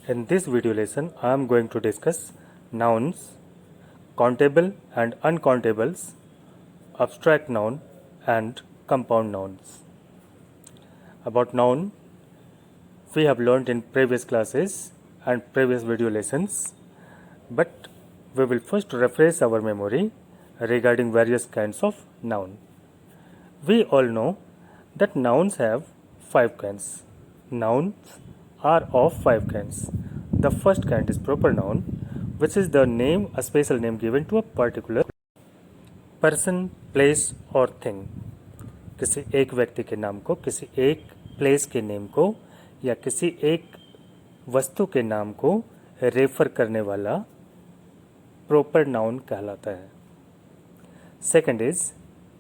In this video lesson, I am going to discuss nouns, countable and uncountables, abstract noun and compound nouns. About noun, we have learned in previous classes and previous video lessons, but we will first refresh our memory regarding various kinds of noun. We all know that nouns have 5 kinds. Nouns are of 5 kinds. The first kind is proper noun, which is the name, a special name given to a particular person, place or thing. किसी एक व्यक्ति के नाम को, किसी एक place के name को या किसी एक वस्तु के नाम को रेफर करने वाला प्रॉपर नाउन कहलाता है. Second is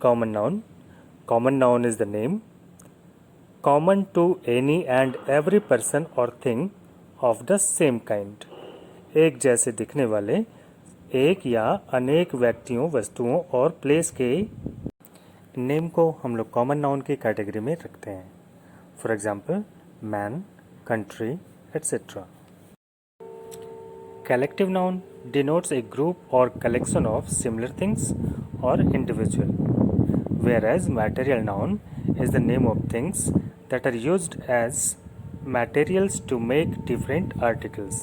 common noun. Common noun is the name common to any and every person or thing of the same kind. एक जैसे दिखने वाले एक या अनेक व्यक्तियों, वस्तुओं और प्लेस के नेम को हम लोग कॉमन नाउन की कैटेगरी में रखते हैं. For example man, country etcetera. Collective noun denotes a group or collection of similar things or individual, whereas material noun is the name of things that are used as materials to make different articles.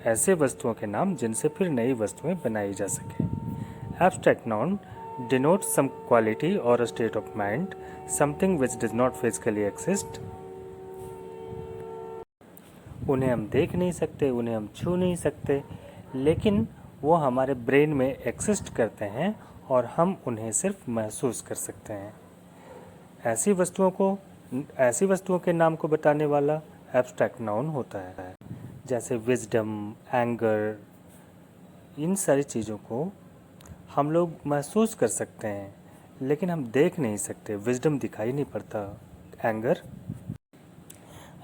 ऐसे वस्तुओं के नाम जिनसे फिर नई वस्तुएं बनाई जा सके. Abstract noun denotes some quality or a state of mind, something which does not physically exist. उन्हें हम देख नहीं सकते, उन्हें हम छू नहीं सकते, लेकिन वो हमारे ब्रेन में एक्सिस्ट करते हैं और हम उन्हें सिर्फ महसूस कर सकते हैं. ऐसी वस्तुओं के नाम को बताने वाला एब्स्ट्रैक्ट नाउन होता है. जैसे विजडम, एंगर, इन सारी चीज़ों को हम लोग महसूस कर सकते हैं लेकिन हम देख नहीं सकते. विजडम दिखाई नहीं पड़ता, एंगर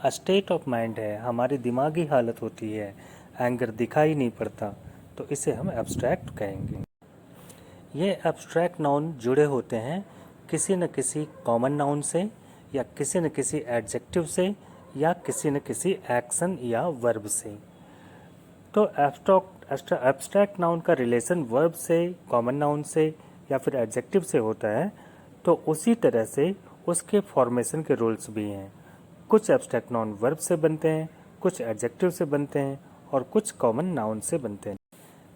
स्टेट ऑफ माइंड है, हमारी दिमागी हालत होती है, एंगर दिखाई नहीं पड़ता, तो इसे हम एब्स्ट्रैक्ट कहेंगे. ये एब्स्ट्रैक्ट नाउन जुड़े होते हैं किसी न किसी कॉमन नाउन से या किसी न किसी एडजेक्टिव से या किसी न किसी एक्शन या वर्ब से. तो एब्स्ट्रैक्ट नाउन का रिलेशन वर्ब से, कॉमन नाउन से या फिर एडजेक्टिव से होता है, तो उसी तरह से उसके फॉर्मेशन के रूल्स भी हैं. कुछ एब्स्ट्रैक्ट नाउन वर्ब से बनते हैं, कुछ एडजेक्टिव से बनते हैं और कुछ कॉमन नाउन से बनते हैं.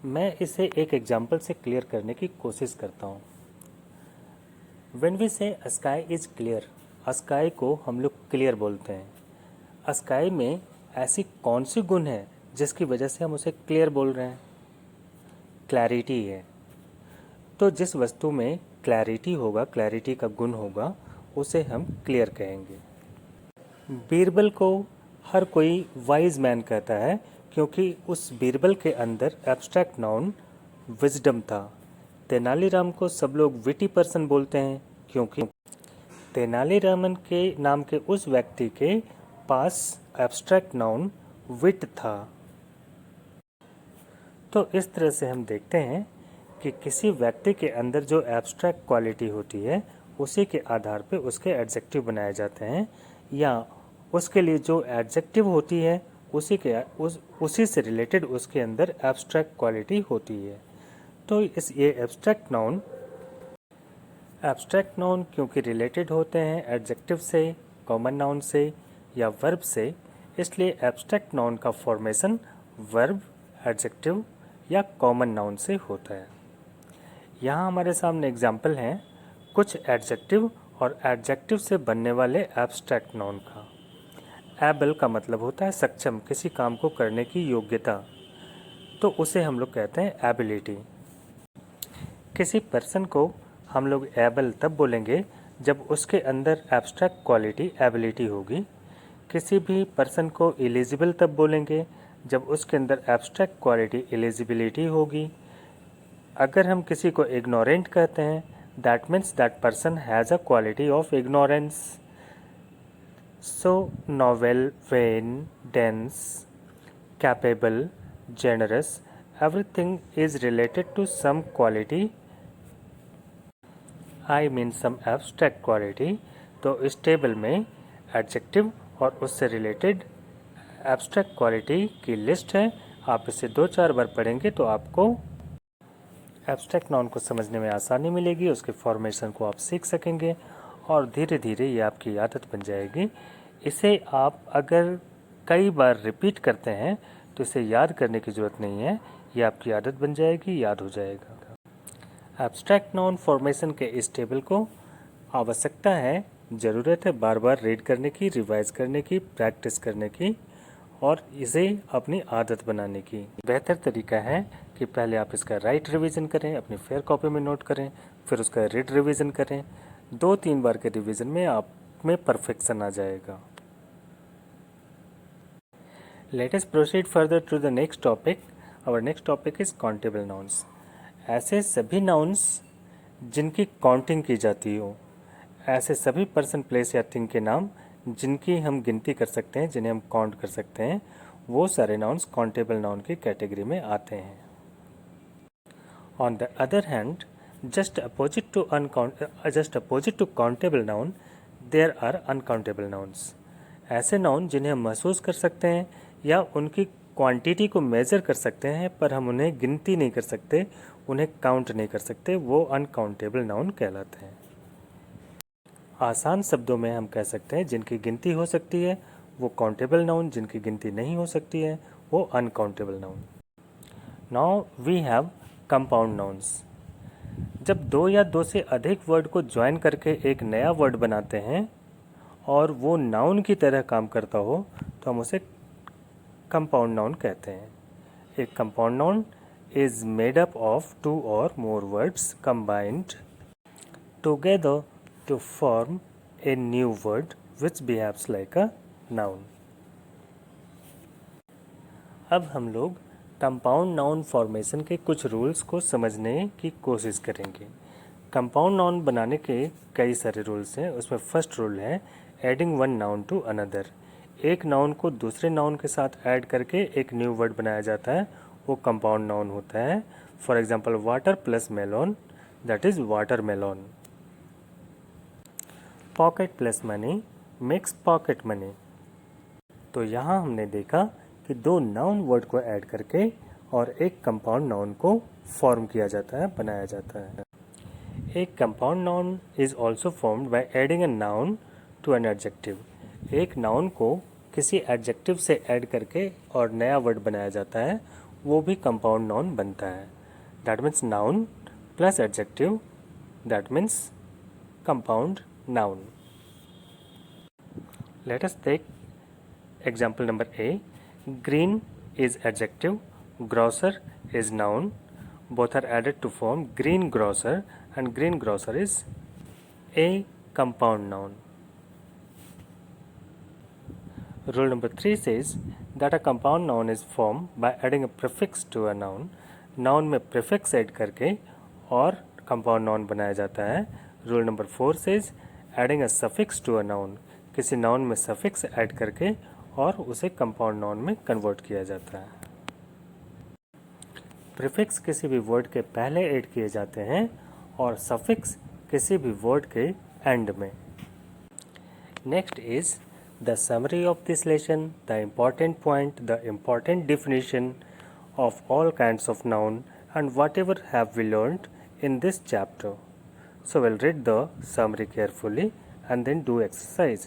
मैं इसे एक एग्जाम्पल से क्लियर करने की कोशिश करता हूँ. व्हेन वी से स्काई इज क्लियर, स्काई को हम लोग क्लियर बोलते हैं. स्काई में ऐसी कौन सी गुण है जिसकी वजह से हम उसे क्लियर बोल रहे हैं? क्लैरिटी है. तो जिस वस्तु में क्लैरिटी होगा, क्लैरिटी का गुण होगा, उसे हम क्लियर कहेंगे. बीरबल को हर कोई वाइज मैन कहता है क्योंकि उस बीरबल के अंदर एब्स्ट्रैक्ट नाउन विजडम था. तेनालीराम को सब लोग विटी पर्सन बोलते हैं क्योंकि तेनालीरामन के नाम के उस व्यक्ति के पास एब्स्ट्रैक्ट नाउन विट था. तो इस तरह से हम देखते हैं कि किसी व्यक्ति के अंदर जो एब्स्ट्रैक्ट क्वालिटी होती है उसी के आधार पे उसके एडजेक्टिव बनाए जाते हैं, या उसके लिए जो एडजेक्टिव होती है उसी से रिलेटेड उसके अंदर एब्स्ट्रैक्ट क्वालिटी होती है. तो ये एब्स्ट्रैक्ट नाउन क्योंकि रिलेटेड होते हैं एडजेक्टिव से, कॉमन नाउन से या वर्ब से, इसलिए एब्स्ट्रैक्ट नाउन का फॉर्मेशन वर्ब, एडजेक्टिव या कॉमन नाउन से होता है. यहाँ हमारे सामने एग्जाम्पल हैं कुछ एडजेक्टिव और एडजेक्टिव से बनने वाले एब्स्ट्रैक्ट नाउन का. एबल का मतलब होता है सक्षम, किसी काम को करने की योग्यता, तो उसे हम लोग कहते हैं एबिलिटी. किसी पर्सन को हम लोग एबल तब बोलेंगे जब उसके अंदर एब्स्ट्रैक्ट क्वालिटी एबिलिटी होगी. किसी भी पर्सन को एलिजिबल तब बोलेंगे जब उसके अंदर एब्स्ट्रैक्ट क्वालिटी एलिजिबिलिटी होगी. अगर हम किसी को इग्नोरेंट कहते हैं, that means that person has a quality of ignorance. So novel, vain, dense, capable, generous, everything is related to some quality, I mean some abstract quality. तो इस टेबल में एडजेक्टिव और उससे रिलेटेड एब्स्ट्रैक्ट क्वालिटी की list है। आप इसे 2-4 बार पढ़ेंगे तो आपको एब्स्ट्रैक्ट नाउन को समझने में आसानी मिलेगी, उसके फॉर्मेशन को आप सीख सकेंगे और धीरे धीरे ये आपकी आदत बन जाएगी। इसे आप अगर कई बार रिपीट करते हैं तो इसे याद करने की ज़रूरत नहीं है, ये आपकी आदत बन जाएगी, याद हो जाएगा। एब्स्ट्रैक्ट नाउन फॉर्मेशन के इस टेबल को आवश्यकता है, ज़रूरत है बार बार रीड करने की, रिवाइज करने की, प्रैक्टिस करने की और इसे अपनी आदत बनाने की। बेहतर तरीका है कि पहले आप इसका राइट रिवीजन करें, अपनी फेयर कॉपी में नोट करें, फिर उसका रीड रिवीजन करें। 2-3 बार के रिवीजन में आप में परफेक्शन आ जाएगा। Let us proceed further to the next topic. Our next topic is countable nouns. ऐसे सभी nouns जिनकी काउंटिंग की जाती हो, ऐसे सभी पर्सन, प्लेस या थिंग के नाम जिनकी हम गिनती कर सकते हैं, जिन्हें हम काउंट कर सकते हैं, वो सारे नाउन्स काउंटेबल नाउन की कैटेगरी में आते हैं। On the other hand, just opposite to countable noun there are uncountable nouns. ऐसे नाउन जिन्हें हम महसूस कर सकते हैं या उनकी क्वांटिटी को मेज़र कर सकते हैं पर हम उन्हें गिनती नहीं कर सकते, उन्हें काउंट नहीं कर सकते, वो अनकाउंटेबल नाउन कहलाते हैं। आसान शब्दों में हम कह सकते हैं जिनकी गिनती हो सकती है वो काउंटेबल नाउन, जिनकी गिनती नहीं हो सकती है वो uncountable noun. Now we have compound nouns. जब 2 या 2 से अधिक वर्ड को ज्वाइन करके एक नया वर्ड बनाते हैं और वो नाउन की तरह काम करता हो तो हम उसे कंपाउंड नाउन कहते हैं। एक compound noun is made up of 2 और more words combined together to form a new word which behaves like a noun. अब हम लोग कंपाउंड नाउन फॉर्मेशन के कुछ रूल्स को समझने की कोशिश करेंगे। कंपाउंड नाउन बनाने के कई सारे रूल्स हैं। उसमें फर्स्ट रूल है adding one noun to another. एक नाउन को दूसरे नाउन के साथ ऐड करके एक न्यू वर्ड बनाया जाता है, वो कंपाउंड नाउन होता है। For example water plus Malone, that is water Malone. Pocket plus money makes pocket money. तो यहाँ हमने देखा कि 2 नाउन वर्ड को ऐड करके और एक कंपाउंड नाउन को फॉर्म किया जाता है, बनाया जाता है। एक compound noun is also formed by adding a noun to an adjective. एक नाउन को किसी एडजेक्टिव से ऐड करके और नया वर्ड बनाया जाता है, वो भी कंपाउंड नाउन बनता है। That means noun plus adjective, that means compound noun. Let us take example number A. Green is adjective, grocer is noun. Both are added to form green grocer, and green grocer is a compound noun. Rule number 3 says that a compound noun is formed by adding a prefix to a noun. Noun में prefix add करके और compound noun बनाया जाता है। Rule number 4 says adding a suffix to a noun. किसी noun में suffix add करके और उसे कंपाउंड नाउन में कन्वर्ट किया जाता है। प्रीफिक्स किसी भी वर्ड के पहले ऐड किए जाते हैं और सफिक्स किसी भी वर्ड के एंड में। Next is the summary of this lesson, the important point, the important definition of all kinds of noun and whatever have we learned in this chapter. So we'll read the summary carefully and then do exercises.